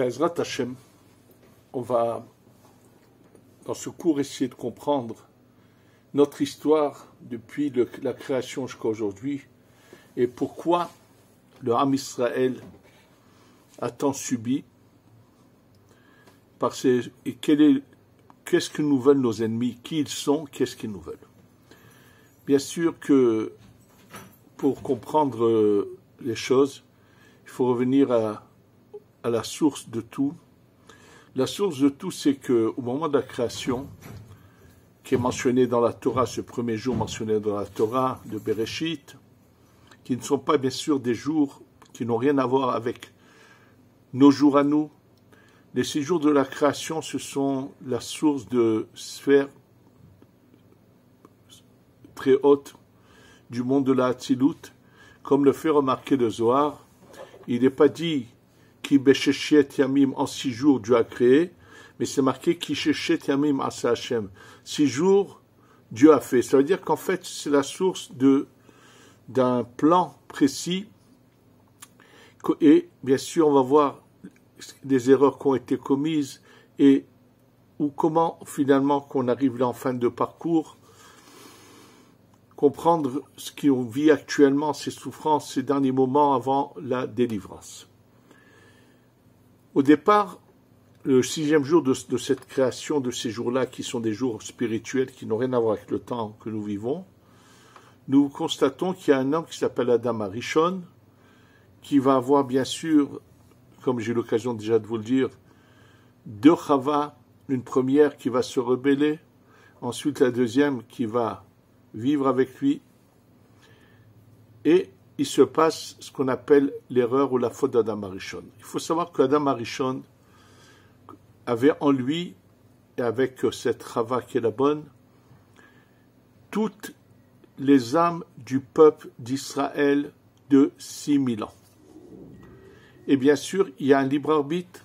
Be'ezrat Hashem, on va, dans ce cours, essayer de comprendre notre histoire depuis la création jusqu'à aujourd'hui et pourquoi le Ham Israël a tant subi et qu'est-ce que nous veulent nos ennemis, qui ils sont, qu'est-ce qu'ils nous veulent. Bien sûr que pour comprendre les choses, il faut revenir à la source de tout. La source de tout, c'est qu'au moment de la création, qui est mentionné dans la Torah, ce premier jour mentionné dans la Torah de Bereshit, qui ne sont pas bien sûr des jours qui n'ont rien à voir avec nos jours à nous. Les 6 jours de la création, ce sont la source de sphères très hautes du monde de la Hatzilut, comme le fait remarquer le Zohar. Il n'est pas dit qui besheshet yamim en 6 jours Dieu a créé, mais c'est marqué qui sheshet yamim asa Hashem. 6 jours Dieu a fait. Ça veut dire qu'en fait c'est la source d'un plan précis. Et bien sûr on va voir des erreurs qui ont été commises et ou comment finalement qu'on arrive là en fin de parcours, comprendre ce qu'on vit actuellement, ces souffrances, ces derniers moments avant la délivrance. Au départ, le 6e jour de cette création, de ces jours-là, qui sont des jours spirituels, qui n'ont rien à voir avec le temps que nous vivons, nous constatons qu'il y a un homme qui s'appelle Adam Arishon, qui va avoir bien sûr, comme j'ai eu l'occasion déjà de vous le dire, 2 Chava, une première qui va se rebeller, ensuite la deuxième qui va vivre avec lui, et il se passe ce qu'on appelle l'erreur ou la faute d'Adam Arishon. Il faut savoir qu'Adam Arishon avait en lui, et avec cette Chava qui est la bonne, toutes les âmes du peuple d'Israël de 6000 ans. Et bien sûr, il y a un libre arbitre.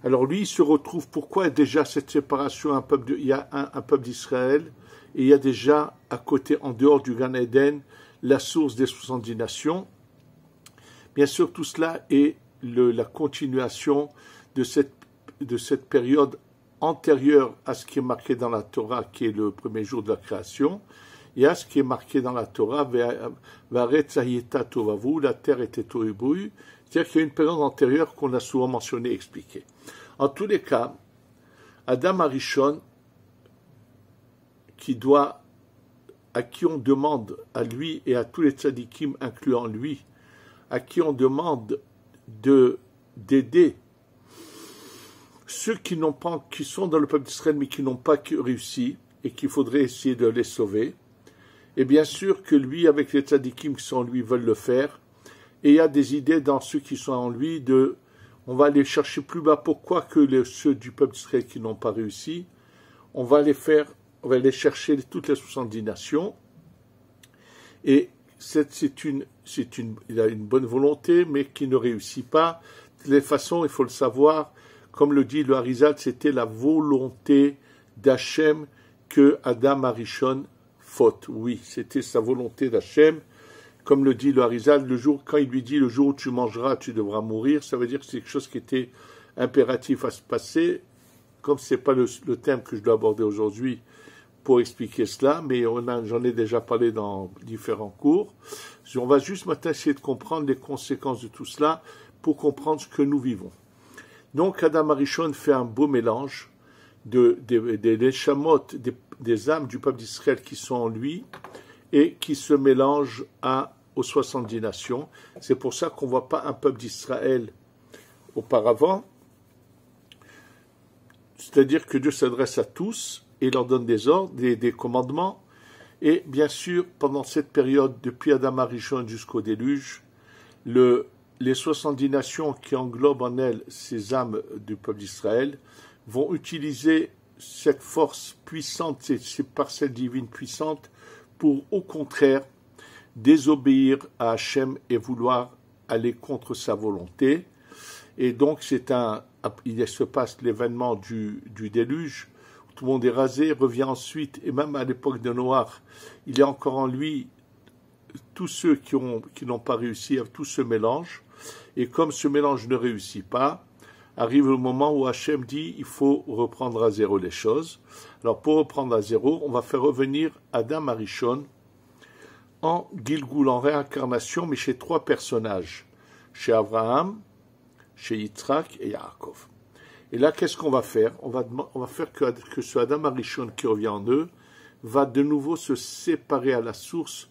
Alors lui, il se retrouve, pourquoi déjà cette séparation, il y a un peuple d'Israël, et il y a déjà à côté, en dehors du Gan Eden, la source des 70 nations. Bien sûr, tout cela est la continuation de cette période antérieure à ce qui est marqué dans la Torah, qui est le premier jour de la création, et à ce qui est marqué dans la Torah, la terre était tohu bohu. C'est-à-dire qu'il y a une période antérieure qu'on a souvent mentionnée et expliquée. En tous les cas, Adam Arishon, à qui on demande, à lui et à tous les tzadikim incluant lui, à qui on demande d'aider ceux qui sont dans le peuple d'Israël mais qui n'ont pas réussi et qu'il faudrait essayer de les sauver. Et bien sûr que lui, avec les tzadikim qui sont en lui, veulent le faire. Et il y a des idées dans ceux qui sont en lui on va aller chercher plus bas. Pourquoi que ceux du peuple d'Israël qui n'ont pas réussi, on va aller chercher toutes les 70 nations. Et il a une bonne volonté, mais qui ne réussit pas. De toutes les façons, il faut le savoir, comme le dit le Harizal, c'était la volonté d'Hachem que Adam Arishon faute. Oui, c'était sa volonté d'Hachem. Comme le dit le Harizal, quand il lui dit le jour où tu mangeras, tu devras mourir, ça veut dire que c'est quelque chose qui était impératif à se passer. Comme ce n'est pas le thème que je dois aborder aujourd'hui pour expliquer cela, mais j'en ai déjà parlé dans différents cours. On va juste maintenant essayer de comprendre les conséquences de tout cela pour comprendre ce que nous vivons. Donc Adam Arishon fait un beau mélange des neshamot, des âmes du peuple d'Israël qui sont en lui et qui se mélangent aux 70 nations. C'est pour ça qu'on ne voit pas un peuple d'Israël auparavant. C'est-à-dire que Dieu s'adresse à tous et leur donne des ordres, des commandements. Et bien sûr, pendant cette période, depuis Adam Arishon jusqu'au déluge, les 70 nations qui englobent en elles ces âmes du peuple d'Israël vont utiliser cette force puissante, ces parcelles divines puissantes, pour au contraire désobéir à Hachem et vouloir aller contre sa volonté. Et donc il se passe l'événement du déluge, où tout le monde est rasé, revient ensuite, et même à l'époque de Noach, il y a encore en lui tous ceux qui n'ont pas réussi, tout se mélange, et comme ce mélange ne réussit pas, arrive le moment où Hachem dit il faut reprendre à zéro les choses. Alors pour reprendre à zéro, on va faire revenir Adam Arishon en Gilgul, en réincarnation, mais chez trois personnages, chez Abraham, chez Yitzhak et Yaakov. Et là, qu'est-ce qu'on va faire? On va faire que ce Adam Arishon qui revient en eux va de nouveau se séparer à la source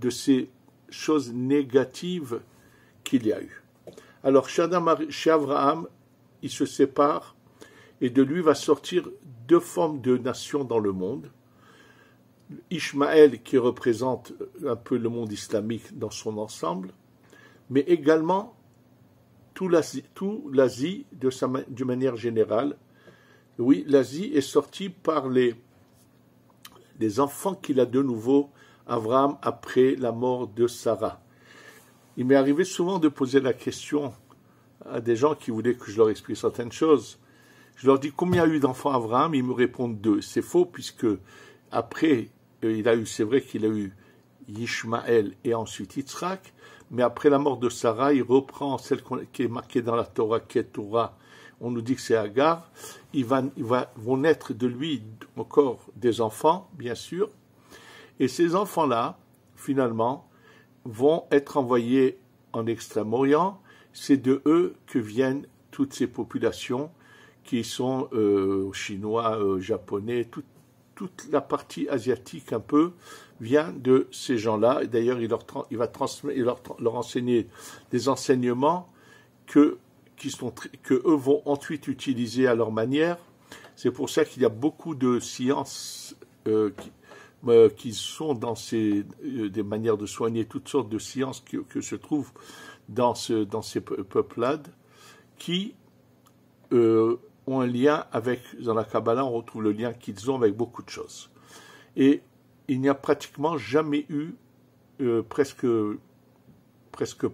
de ces choses négatives qu'il y a eu. Alors, chez Abraham, il se sépare et de lui va sortir deux formes de nations dans le monde. Ishmaël, qui représente un peu le monde islamique dans son ensemble, mais également tout l'Asie d'une manière générale. Oui, l'Asie est sortie par les enfants qu'il a de nouveau, Abraham, après la mort de Sarah. Il m'est arrivé souvent de poser la question à des gens qui voulaient que je leur explique certaines choses. Je leur dis combien il y a eu d'enfants Abraham, ils me répondent 2. C'est faux puisque après, c'est vrai qu'il a eu Ishmaël et ensuite Yitzhak, mais après la mort de Sarah, il reprend celle qui est marquée dans la Torah, Keturah. On nous dit que c'est Agar. Vont naître de lui encore des enfants, bien sûr. Et ces enfants-là, finalement, vont être envoyés en Extrême-Orient. C'est de eux que viennent toutes ces populations qui sont chinois, japonais, toute la partie asiatique un peu vient de ces gens-là. Et d'ailleurs, il va leur enseigner des enseignements que eux vont ensuite utiliser à leur manière. C'est pour ça qu'il y a beaucoup de sciences qui sont dans des manières de soigner, toutes sortes de sciences que se trouvent dans ces peuplades qui ont un lien avec, dans la Kabbalah, on retrouve le lien qu'ils ont avec beaucoup de choses. Et il n'y a pratiquement jamais eu, presque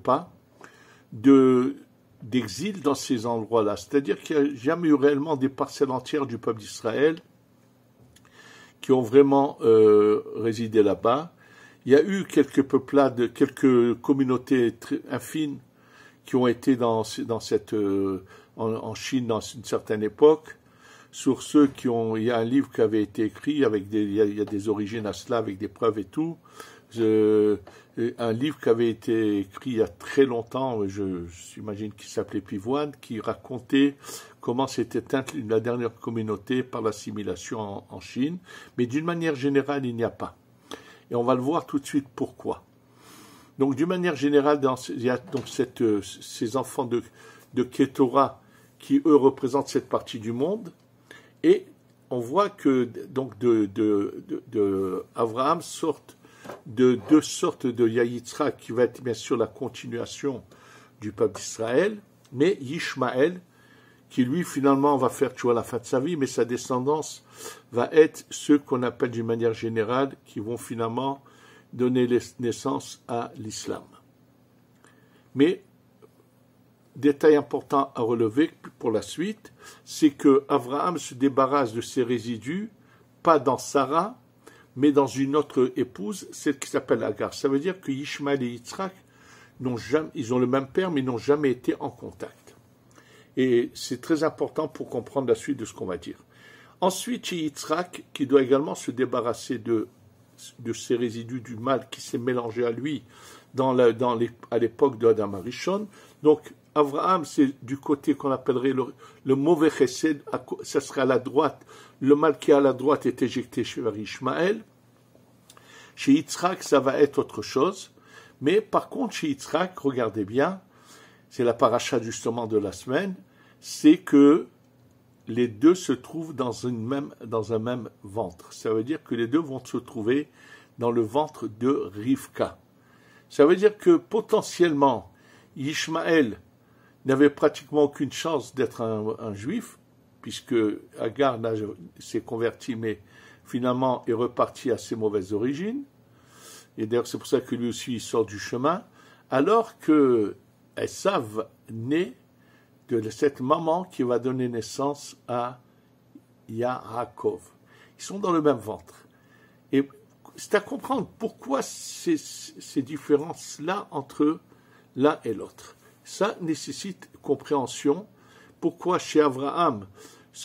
pas, d'exil dans ces endroits-là. C'est-à-dire qu'il n'y a jamais eu réellement des parcelles entières du peuple d'Israël qui ont vraiment résidé là-bas. Il y a eu quelques peuplades, quelques communautés infimes qui ont été en Chine dans une certaine époque. Sur ceux il y a un livre qui avait été écrit il y a des origines à cela avec des preuves et tout. Un livre qui avait été écrit il y a très longtemps, j'imagine qu'il s'appelait Pivoine, qui racontait comment s'était éteinte la dernière communauté par l'assimilation en Chine. Mais d'une manière générale, il n'y a pas. Et on va le voir tout de suite pourquoi. Donc, d'une manière générale, il y a donc ces enfants de Keturah qui, eux, représentent cette partie du monde. Et on voit que donc de Abraham sortent de deux sortes de Yitzhak qui va être bien sûr la continuation du peuple d'Israël, mais Ishmaël qui lui finalement va faire à la fin de sa vie, mais sa descendance va être ceux qu'on appelle d'une manière générale qui vont finalement donner naissance à l'islam. Mais détail important à relever pour la suite, c'est que Abraham se débarrasse de ses résidus, pas dans Sarah, mais dans une autre épouse, celle qui s'appelle Agar. Ça veut dire que Ishmaël et Yitzhak, ils ont le même père, mais n'ont jamais été en contact. Et c'est très important pour comprendre la suite de ce qu'on va dire. Ensuite, chez Yitzhak, qui doit également se débarrasser de ces résidus du mal qui s'est mélangé à lui à l'époque de Adam Arishon. Donc, Abraham, c'est du côté qu'on appellerait le mauvais chesed, ça serait à la droite. Le mal qui est à la droite est éjecté chez Ishmaël. Chez Yitzhak, ça va être autre chose. Mais par contre, chez Yitzhak, regardez bien, c'est la paracha justement de la semaine, c'est que les deux se trouvent dans un même ventre. Ça veut dire que les deux vont se trouver dans le ventre de Rivka. Ça veut dire que potentiellement, Ishmaël n'avait pratiquement aucune chance d'être un juif, puisque Agar s'est converti, mais finalement est reparti à ses mauvaises origines. Et d'ailleurs, c'est pour ça que lui aussi il sort du chemin, alors que Esav naît de cette maman qui va donner naissance à Yaakov. Ils sont dans le même ventre. Et c'est à comprendre pourquoi ces différences-là entre l'un et l'autre. Ça nécessite compréhension, Pourquoi chez Abraham,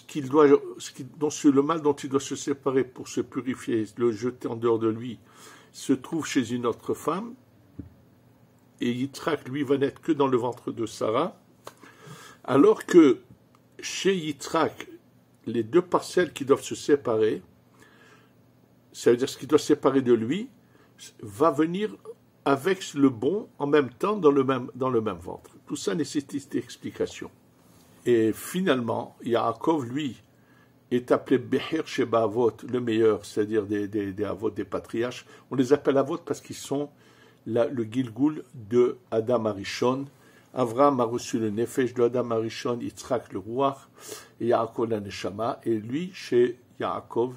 le mal dont il doit se séparer pour se purifier, le jeter en dehors de lui, se trouve chez une autre femme, et Yitzhak, lui, va naître que dans le ventre de Sarah, alors que chez Yitzhak, les deux parcelles qui doivent se séparer, ça veut dire ce qui doit se séparer de lui, va venir avec le bon en même temps dans le même ventre. Tout ça nécessite explication. Et finalement, Yaakov, lui, est appelé Beher Sheba Avot, le meilleur, c'est-à-dire des Avot, des patriarches. On les appelle Avot parce qu'ils sont le Gilgul de Adam Arishon. Avraham a reçu le Nefesh de Adam Arishon, Yitzhak le Ruach, et Yaakov la Neshama. Et lui, chez Yaakov,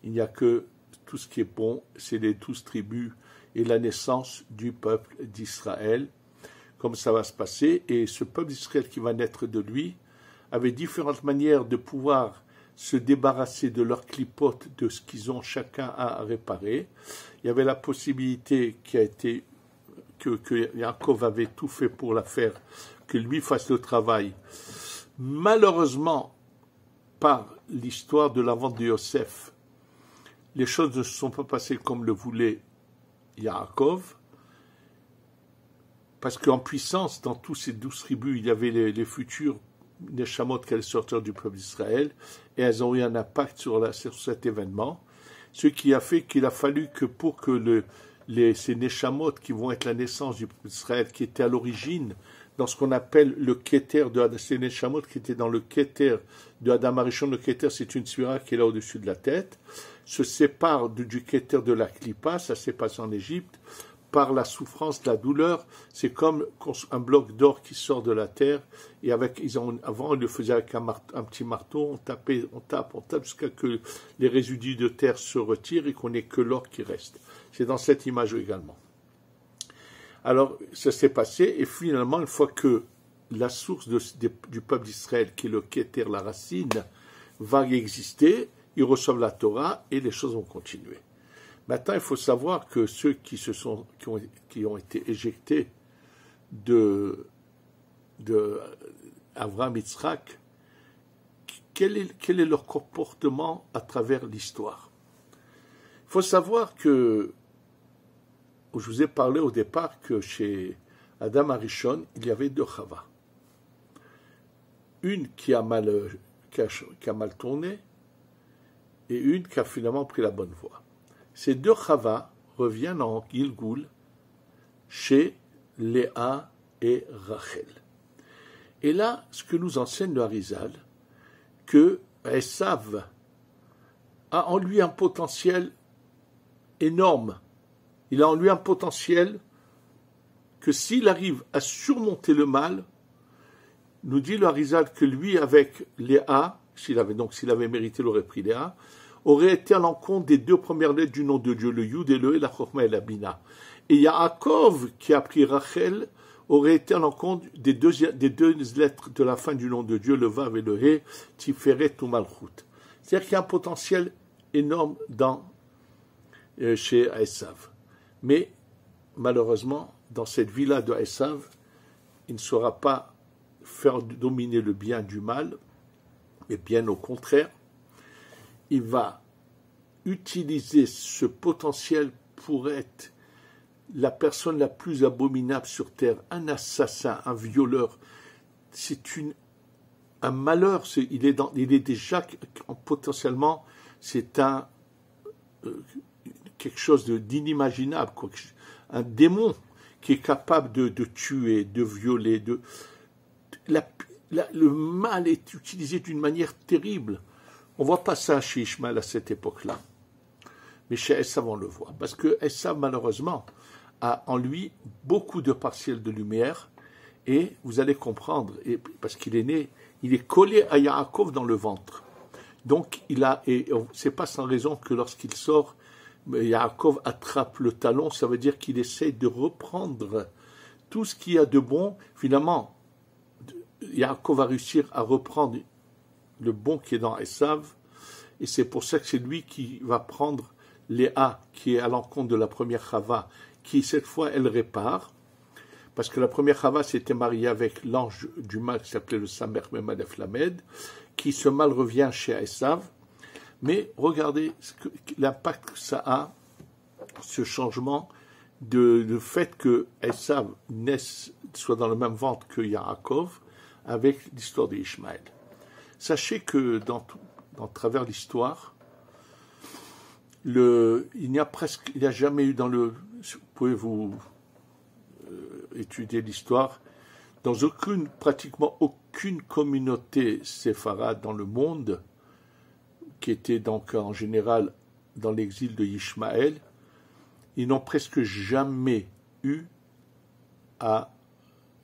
il n'y a que tout ce qui est bon, c'est les 12 tribus et la naissance du peuple d'Israël, comme ça va se passer. Et ce peuple d'Israël qui va naître de lui avait différentes manières de pouvoir se débarrasser de leurs clipotes, de ce qu'ils ont chacun à réparer. Il y avait la possibilité que Yaakov avait tout fait pour la faire, que lui fasse le travail. Malheureusement, par l'histoire de la vente de Yosef, les choses ne se sont pas passées comme le voulait Yaakov, parce qu'en puissance, dans tous ces 12 tribus, il y avait les futurs Neshamot qui allaient sortir du peuple d'Israël, et elles ont eu un impact sur cet événement, ce qui a fait qu'il a fallu que pour que ces Neshamot qui vont être la naissance du peuple d'Israël, qui était à l'origine dans ce qu'on appelle le Keter de Adam, ces Neshamot qui étaient dans le Keter de Adam Arishon. Le Keter, c'est une sphira qui est là au-dessus de la tête, se sépare du Keter de la Klippa, ça s'est passé en Égypte, par la souffrance, la douleur. C'est comme un bloc d'or qui sort de la terre, et avant, ils le faisaient avec un petit marteau, on tape jusqu'à ce que les résidus de terre se retirent et qu'on n'ait que l'or qui reste. C'est dans cette image également. Alors, ça s'est passé, et finalement, une fois que la source du peuple d'Israël, qui est le Keter, la racine, va exister, ils reçoivent la Torah, et les choses vont continuer. Maintenant, il faut savoir que ceux qui ont été éjectés de Avraham Yitzhak, quel est leur comportement à travers l'histoire? Il faut savoir que, je vous ai parlé au départ que chez Adam Arishon, il y avait 2 Chava. Une qui a mal tourné, et une qui a finalement pris la bonne voie. Ces 2 Chava reviennent en Gilgul chez Léa et Rachel. Et là, ce que nous enseigne le Harizal, que Esav a en lui un potentiel énorme. Il a en lui un potentiel que s'il arrive à surmonter le mal, nous dit le Harizal que lui, avec Léa, s'il avait mérité, il aurait pris Léa, aurait été à l'encontre des 2 premières lettres du nom de Dieu, le Yud et le He, la Chochma et la Bina. Et Yaakov, qui a pris Rachel, aurait été à l'encontre des deux lettres de la fin du nom de Dieu, le Vav et le He, Tiferet ou Malchut. C'est-à-dire qu'il y a un potentiel énorme chez Esav. Mais, malheureusement, dans cette vie-là de Esav, il ne saura pas faire dominer le bien du mal, mais bien au contraire, il va utiliser ce potentiel pour être la personne la plus abominable sur terre, un assassin, un violeur. C'est un malheur. Il est déjà potentiellement, c'est quelque chose d'inimaginable, un démon qui est capable de tuer, de violer. Le mal est utilisé d'une manière terrible. On ne voit pas ça chez Ishmaël à cette époque-là. Mais chez Esav, on le voit. Parce que Esav, malheureusement, a en lui beaucoup de partiels de lumière. Et vous allez comprendre, parce qu'il est né, il est collé à Yaakov dans le ventre. Donc, c'est pas sans raison que lorsqu'il sort, Yaakov attrape le talon. Ça veut dire qu'il essaie de reprendre tout ce qu'il y a de bon. Finalement, Yaakov va réussir à reprendre le bon qui est dans Esav, et c'est pour ça que c'est lui qui va prendre Léa, qui est à l'encontre de la première Chava, qui cette fois elle répare, parce que la première Chava s'était mariée avec l'ange du mal qui s'appelait le Samer Memadef Lamed, qui ce mal revient chez Esav. Mais regardez l'impact que ça a, ce changement de fait que Esav soit dans le même ventre que Yaakov, avec l'histoire d'Ishmaël. Sachez que dans travers l'histoire, il n'y a jamais eu vous pouvez étudier l'histoire, dans pratiquement aucune communauté séfarade dans le monde, qui était donc en général dans l'exil de Ishmaël, ils n'ont presque jamais eu à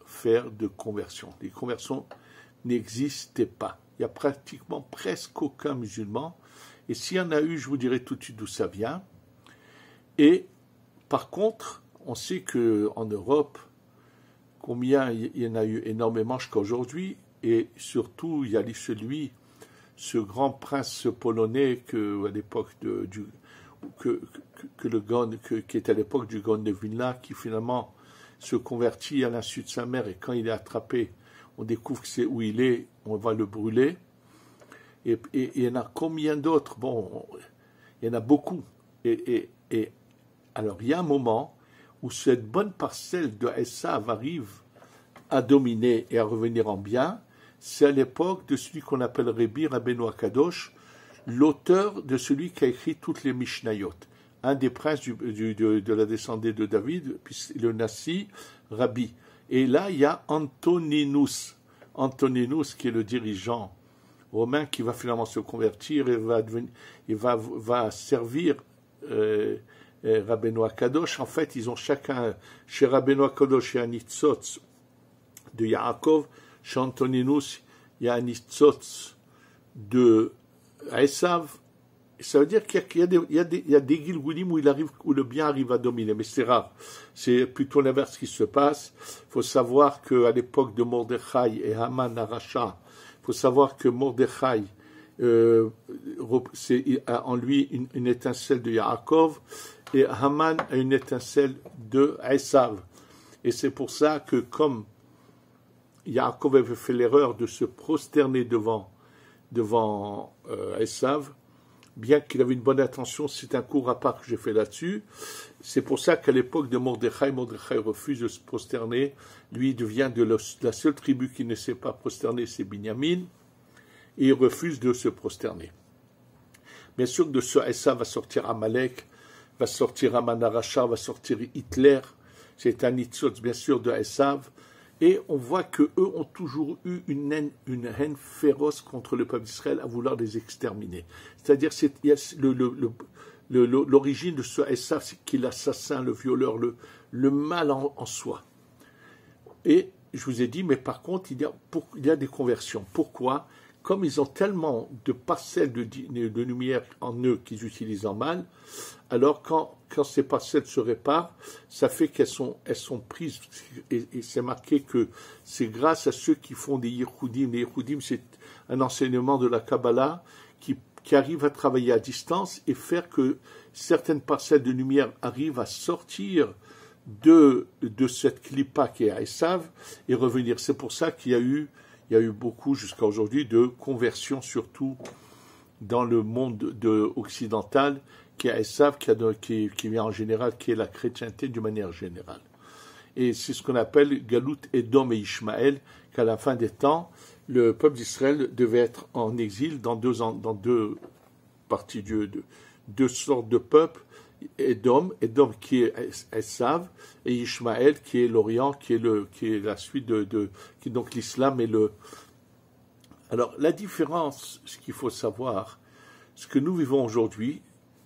faire de conversion. Les conversions n'existaient pas. Il n'y a pratiquement presque aucun musulman. Et s'il y en a eu, je vous dirai tout de suite d'où ça vient. Et par contre, on sait qu'en Europe, combien il y en a eu énormément jusqu'à aujourd'hui. Et surtout, il y a ce grand prince polonais à l'époque qui était à l'époque du Gaon de Vilna, qui finalement se convertit à l'insu de sa mère, et quand il est attrapé, on découvre que c'est où il est, on va le brûler. Et il y en a combien d'autres? Bon, il y en a beaucoup. Et alors, il y a un moment où cette bonne parcelle de Esav arrive à dominer et à revenir en bien. C'est à l'époque de celui qu'on appelle Rabbeinu Akadosh, l'auteur de celui qui a écrit toutes les Mishnayot, un des princes de la descendée de David, le Nassi, Rabbi. Et là, il y a Antoninus, qui est le dirigeant romain, qui va finalement se convertir et va servir Rabbeinu Akadosh. En fait, ils ont chacun, chez Rabbeinu Akadosh, il y a un nitzotz de Yaakov, chez Antoninus, il y a un nitzotz de Esav. Ça veut dire qu'il y a des Gilgulim où le bien arrive à dominer, mais c'est rare. C'est plutôt l'inverse qui se passe. Il faut savoir qu'à l'époque de Mordechai et Haman Aracha, il faut savoir que Mordechai a en lui une étincelle de Yaakov, et Haman a une étincelle de Esav. Et c'est pour ça que comme Yaakov avait fait l'erreur de se prosterner devant Esav, bien qu'il avait une bonne intention, c'est un cours à part que j'ai fait là-dessus. C'est pour ça qu'à l'époque de Mordechai refuse de se prosterner. Lui, il devient la seule tribu qui ne s'est pas prosternée, c'est Binyamin, et il refuse de se prosterner. Bien sûr, de ce Esav va sortir Amalek, va sortir Haman Aracha, va sortir Hitler. C'est un nitzotz, bien sûr, de Esav. Et on voit qu'eux ont toujours eu une haine féroce contre le peuple d'Israël, à vouloir les exterminer. C'est-à-dire, l'origine de ce Esav, c'est qu'il est l'assassin, le violeur, le mal en soi. Et je vous ai dit, mais par contre, il y a des conversions. Pourquoi? Comme ils ont tellement de parcelles de lumière en eux qu'ils utilisent en mal, alors quand ces parcelles se réparent, ça fait qu'elles sont prises, et c'est marqué que c'est grâce à ceux qui font des Yehudim. Les Yehudim, c'est un enseignement de la Kabbalah qui arrive à travailler à distance et faire que certaines parcelles de lumière arrivent à sortir de cette clipa qui est à Esav et revenir. C'est pour ça qu'il y a eu beaucoup jusqu'à aujourd'hui de conversions, surtout dans le monde occidental, qui est à Esav, qui vient en général, qui est la chrétienté d'une manière générale. Et c'est ce qu'on appelle Galut Edom et Ishmaël, qu'à la fin des temps, le peuple d'Israël devait être en exil dans deux parties, deux sortes de peuples. Edom qui est Esav, et Ishmaël qui est l'Orient, qui est la suite qui est donc l'islam et le. Alors la différence, ce qu'il faut savoir, ce que nous vivons aujourd'hui,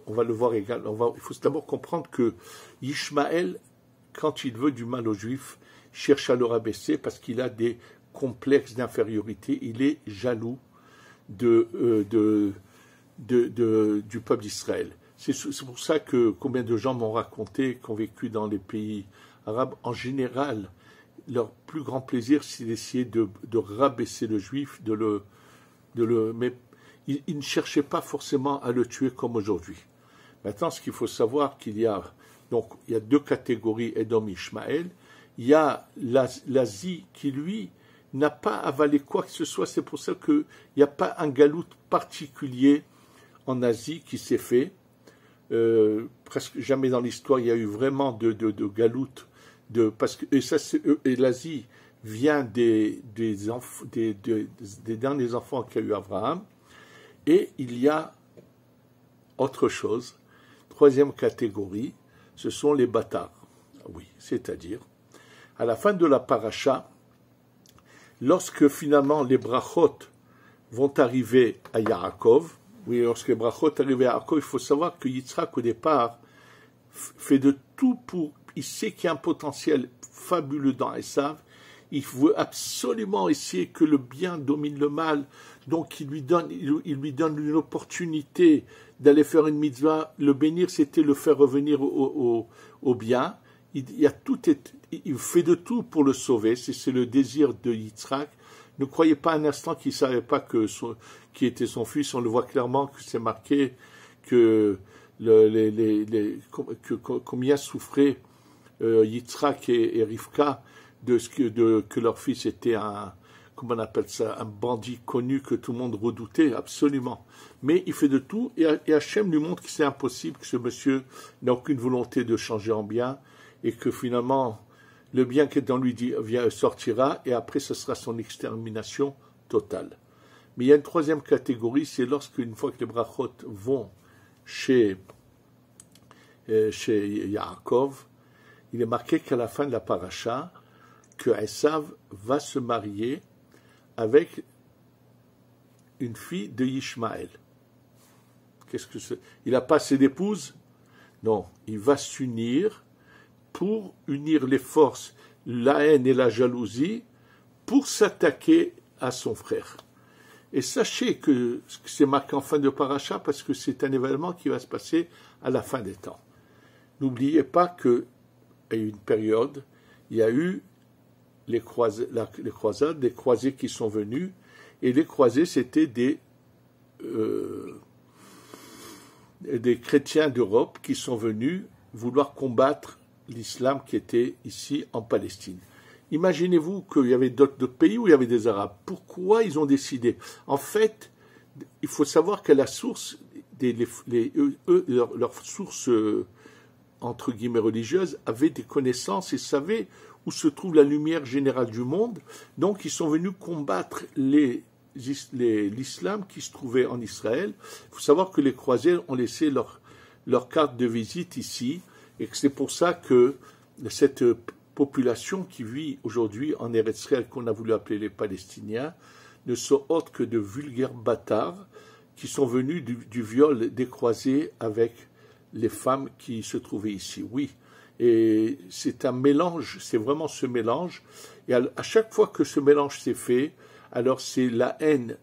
on va le voir également. Il faut d'abord comprendre que Ishmaël, quand il veut du mal aux Juifs, cherche à le rabaisser parce qu'il a des complexes d'infériorité. Il est jaloux du peuple d'Israël. C'est pour ça que combien de gens m'ont raconté, qui ont vécu dans les pays arabes, en général, leur plus grand plaisir, c'est d'essayer de rabaisser le juif, mais ils ne cherchaient pas forcément à le tuer comme aujourd'hui. Maintenant, ce qu'il faut savoir, il y a deux catégories, Edom et Ishmaël. il y a l'Asie qui, lui, n'a pas avalé quoi que ce soit. C'est pour ça qu'il n'y a pas un galout particulier en Asie qui s'est fait. Presque jamais dans l'histoire il y a eu vraiment de galout. Et l'Asie vient des derniers enfants qu'a eu Abraham. Et il y a autre chose. Troisième catégorie, ce sont les bâtards. Oui, c'est-à-dire, à la fin de la paracha, lorsque finalement les brachot vont arriver à Yaakov, oui, lorsque les brachot arrivent à Yaakov, il faut savoir que Yitzhak, au départ, fait de tout pour... Il sait qu'il y a un potentiel fabuleux dans Esav. Il veut absolument essayer que le bien domine le mal. Donc il lui donne une opportunité d'aller faire une mitzvah. Le bénir, c'était le faire revenir au bien. Il fait de tout pour le sauver. C'est le désir de Yitzhak. Ne croyez pas un instant qu'il ne savait pas qui était son fils. On le voit clairement que c'est marqué que combien souffraient Yitzhak et Rivka que leur fils était comment on appelle ça, un bandit connu que tout le monde redoutait, absolument. Mais il fait de tout, et Hachem lui montre que c'est impossible, que ce monsieur n'a aucune volonté de changer en bien, et que finalement, le bien qui est dans lui sortira, et après ce sera son extermination totale. Mais il y a une troisième catégorie, c'est lorsqu'une fois que les brachot vont chez Yaakov, il est marqué qu'à la fin de la paracha, que Esav va se marier avec une fille de Ishmaël. Qu'est-ce que c'est? Il n'a pas assez d'épouses? Non, il va s'unir pour unir les forces, la haine et la jalousie, pour s'attaquer à son frère. Et sachez que c'est marqué en fin de paracha parce que c'est un événement qui va se passer à la fin des temps. N'oubliez pas qu'à une période, il y a eu les croisades, des croisés qui sont venus, et les croisés, c'était des chrétiens d'Europe qui sont venus vouloir combattre l'islam qui était ici en Palestine. Imaginez-vous qu'il y avait d'autres pays où il y avait des Arabes. Pourquoi ils ont décidé? En fait, il faut savoir qu'à la source, leur source entre guillemets religieuse, avaient des connaissances et savaient où se trouve la lumière générale du monde. Donc ils sont venus combattre l'islam qui se trouvait en Israël. Il faut savoir que les croisés ont laissé leur carte de visite ici, et que c'est pour ça que cette population qui vit aujourd'hui en Eretz Israël, qu'on a voulu appeler les Palestiniens, ne sont autres que de vulgaires bâtards qui sont venus du viol des croisés avec les femmes qui se trouvaient ici. Oui, et c'est un mélange, c'est vraiment ce mélange. Et à chaque fois que ce mélange s'est fait, alors c'est la haine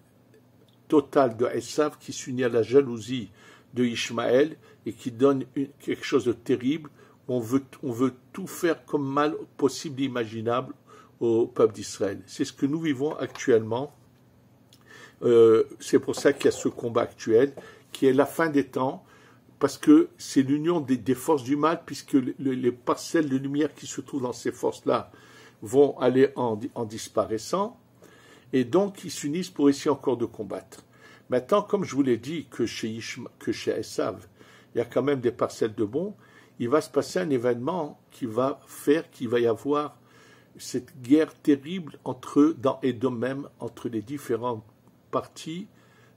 totale de Esav qui s'unit à la jalousie de Ishmaël et qui donne quelque chose de terrible. On veut tout faire comme mal possible et imaginable au peuple d'Israël. C'est ce que nous vivons actuellement. C'est pour ça qu'il y a ce combat actuel, qui est la fin des temps, parce que c'est l'union des forces du mal, puisque les parcelles de lumière qui se trouvent dans ces forces-là vont aller en disparaissant, et donc ils s'unissent pour essayer encore de combattre. Maintenant, comme je vous l'ai dit, que chez Esav, il y a quand même des parcelles de bons, il va se passer un événement qui va faire qu'il va y avoir cette guerre terrible dans Édom même, entre les différentes parties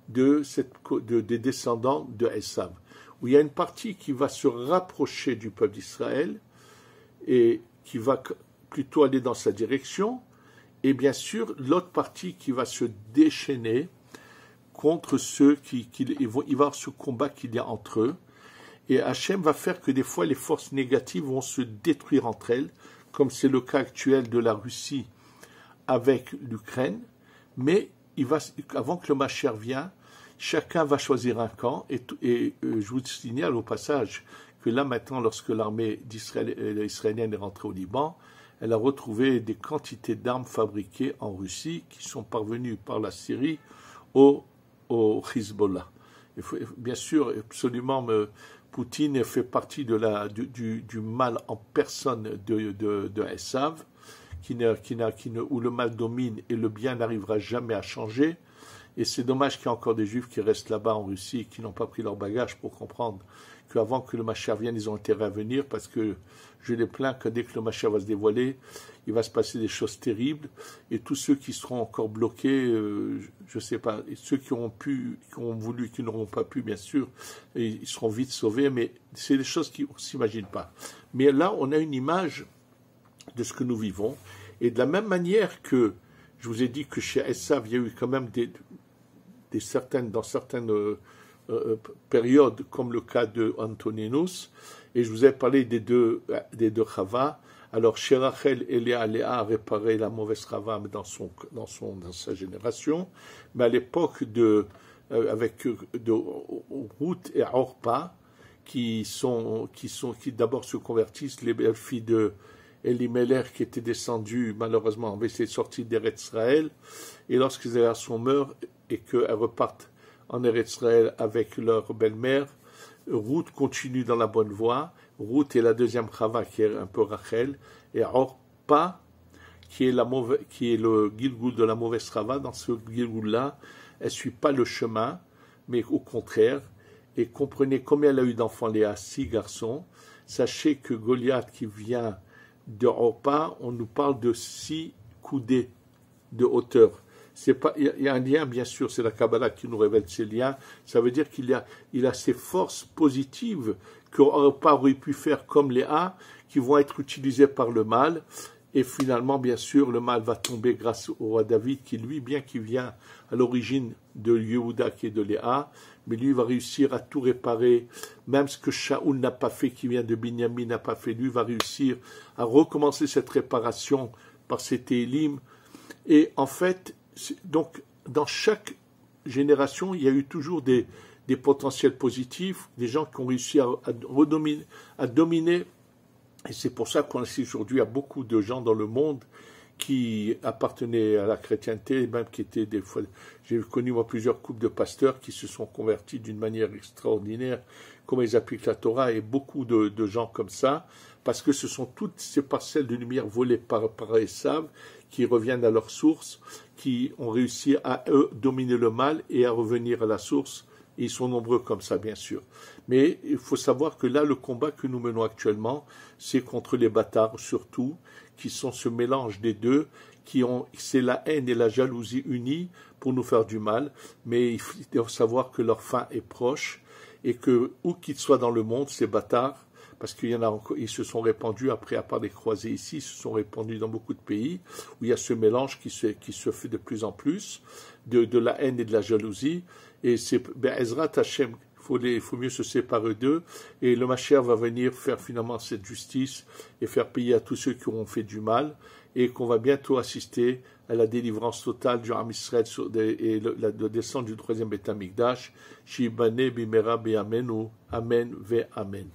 des descendants de Esav, où il y a une partie qui va se rapprocher du peuple d'Israël et qui va plutôt aller dans sa direction, et bien sûr l'autre partie qui va se déchaîner contre ceux il va y avoir ce combat qu'il y a entre eux, et Hachem va faire que des fois les forces négatives vont se détruire entre elles, comme c'est le cas actuel de la Russie avec l'Ukraine, mais avant que le Mashiach vienne, chacun va choisir un camp, et je vous signale au passage que là maintenant, lorsque l'armée israélienne est rentrée au Liban, elle a retrouvé des quantités d'armes fabriquées en Russie qui sont parvenues par la Syrie au Hezbollah. bien sûr, absolument, Poutine fait partie du mal en personne de Esav, où le mal domine et le bien n'arrivera jamais à changer. Et c'est dommage qu'il y ait encore des Juifs qui restent là-bas en Russie, qui n'ont pas pris leur bagage pour comprendre qu'avant que le Mashiach vienne, ils ont intérêt à venir, parce que je les plains que dès que le Mashiach va se dévoiler, il va se passer des choses terribles, et tous ceux qui seront encore bloqués, je ne sais pas, et ceux qui ont voulu, qui n'auront pas pu, bien sûr, ils seront vite sauvés, mais c'est des choses qu'on ne s'imagine pas. Mais là, on a une image de ce que nous vivons, et de la même manière que je vous ai dit que chez Esav, il y a eu quand même dans certaines périodes, comme le cas de Antoninus, et je vous ai parlé des deux Chava. Alors, chez Rachel et Léa a réparé la mauvaise Chava dans sa génération, mais à l'époque avec Ruth et Orpa, qui d'abord se convertissent, les belles filles de Elimelech qui étaient descendues, malheureusement, avaient été sorties d'Eretz Israël, et lorsqu'ils sont meurent et qu'elles repartent en Eretz Israël avec leur belle-mère, Ruth continue dans la bonne voie. Ruth est la deuxième Chava, qui est un peu Rachel, et Orpa, qui est le Gilgoul de la mauvaise Chava. Dans ce Gilgoul-là, elle ne suit pas le chemin, mais au contraire, et comprenez combien elle a eu d'enfants, Léa, 6 garçons. Sachez que Goliath, qui vient de Orpa, on nous parle de 6 coudées de hauteur. Il y a un lien, bien sûr, c'est la Kabbalah qui nous révèle ces liens. Ça veut dire qu'il a ces forces positives qu'Orpa aurait pu faire comme Léa, qui vont être utilisées par le mal. Et finalement, bien sûr, le mal va tomber grâce au roi David, qui lui, bien qu'il vient à l'origine de Yehuda, qui est de Léa, mais lui va réussir à tout réparer, même ce que Shaoul n'a pas fait, qui vient de Binyamin n'a pas fait, lui va réussir à recommencer cette réparation par ses Télim. Et en fait, donc, dans chaque génération, il y a eu toujours des potentiels positifs, des gens qui ont réussi à dominer. Et c'est pour ça qu'on sait aujourd'hui à beaucoup de gens dans le monde qui appartenaient à la chrétienté, même qui étaient des fois. J'ai connu moi plusieurs couples de pasteurs qui se sont convertis d'une manière extraordinaire, comment ils appliquent la Torah, et beaucoup de gens comme ça, parce que ce sont toutes ces parcelles de lumière volées par Esav qui reviennent à leur source, qui ont réussi à dominer le mal et à revenir à la source. Et ils sont nombreux comme ça, bien sûr. Mais il faut savoir que là, le combat que nous menons actuellement, c'est contre les bâtards, surtout, qui sont ce mélange des deux, c'est la haine et la jalousie unies pour nous faire du mal. Mais il faut savoir que leur fin est proche, et que, où qu'ils soient dans le monde, ces bâtards, parce qu'il y en a encore, ils se sont répandus, après, à part les croisés ici, ils se sont répandus dans beaucoup de pays, où il y a ce mélange qui se fait de plus en plus, de la haine et de la jalousie. Et c'est Ezrat Hashem, il faut mieux se séparer d'eux, et le Mashiach va venir faire finalement cette justice et faire payer à tous ceux qui auront fait du mal, et qu'on va bientôt assister à la délivrance totale du Ham Israël et la descente du troisième Beth Amikdash, Shibane Bimera Be'amenu, Amen Ve Amen.